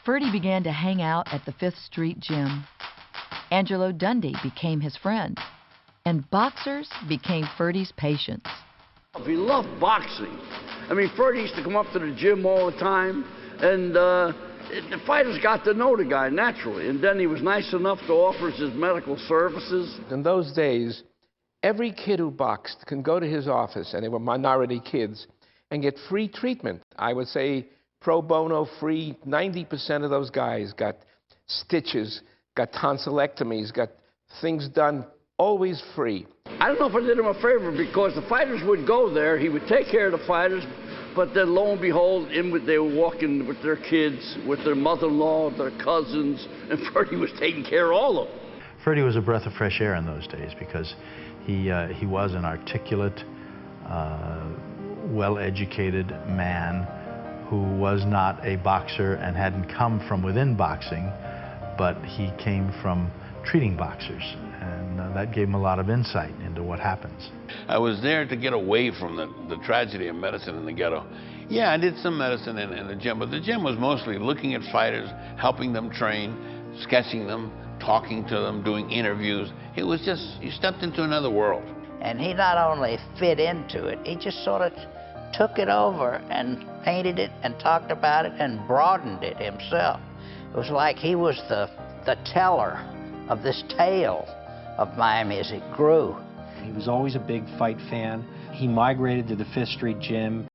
Ferdy began to hang out at the Fifth Street Gym. Angelo Dundee became his friend, and boxers became Ferdy's patients. He loved boxing. I mean, Ferdy used to come up to the gym all the time, and the fighters got to know the guy naturally, and then he was nice enough to offer his medical services. In those days, every kid who boxed can go to his office, and they were minority kids, and get free treatment. I would say pro bono free. 90% of those guys got stitches, got tonsillectomies, got things done, always free. I don't know if I did him a favor, because the fighters would go there, he would take care of the fighters, but then lo and behold, they were walking with their kids, with their mother-in-law, their cousins, and Ferdy was taking care of all of them. Ferdy was a breath of fresh air in those days because he was an articulate, well-educated man who was not a boxer and hadn't come from within boxing, but he came from treating boxers, and that gave him a lot of insight into what happens. I was there to get away from the tragedy of medicine in the ghetto. Yeah, I did some medicine in the gym, but the gym was mostly looking at fighters, helping them train, sketching them, talking to them, doing interviews. It was just, you stepped into another world. And he not only fit into it, he just sort of took it over and painted it and talked about it and broadened it himself. It was like he was the teller of this tale of Miami as it grew. He was always a big fight fan. He migrated to the Fifth Street Gym,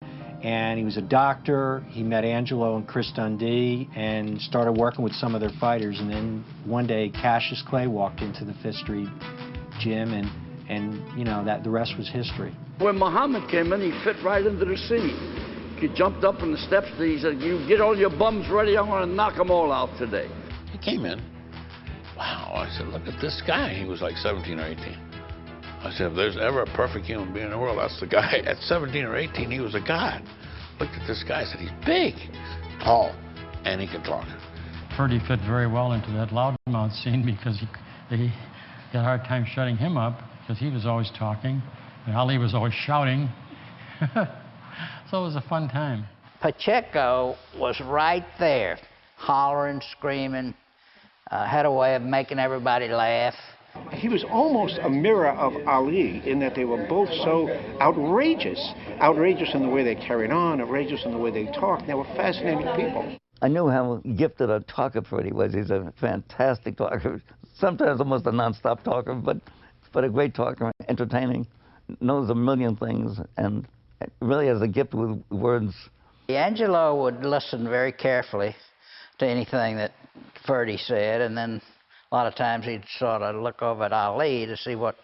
and he was a doctor. He met Angelo and Chris Dundee and started working with some of their fighters. And then one day, Cassius Clay walked into the Fifth Street Gym, and you know, the rest was history. When Muhammad came in, he fit right into the scene. He jumped up on the steps, he said, "You get all your bums ready, I'm going to knock them all out today." He came in. Wow, I said, look at this guy. He was like 17 or 18. I said, if there's ever a perfect human being in the world, that's the guy. At 17 or 18, he was a god. Looked at this guy, I said, he's big, tall, and he can talk. Ferdy fit very well into that loudmouth scene because they had a hard time shutting him up because he was always talking, and Ali was always shouting. So it was a fun time. Pacheco was right there, hollering, screaming, had a way of making everybody laugh. He was almost a mirror of Ali in that they were both so outrageous. Outrageous in the way they carried on, outrageous in the way they talked. They were fascinating people. I knew how gifted a talker Ferdy was. He's a fantastic talker. Sometimes almost a non-stop talker, but a great talker, entertaining, knows a million things, and really has a gift with words. Angelo would listen very carefully to anything that Ferdy said, and then a lot of times he'd sort of look over at Ali to see what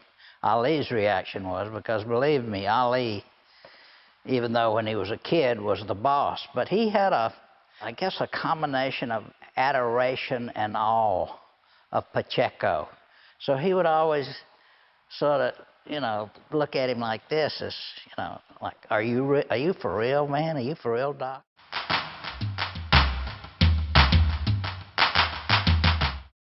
Ali's reaction was, because believe me, Ali, even though when he was a kid, was the boss. But he had I guess a combination of adoration and awe of Pacheco. So he would always sort of, you know, look at him like this, as, you know, like, are you for real, man? Are you for real, Doc?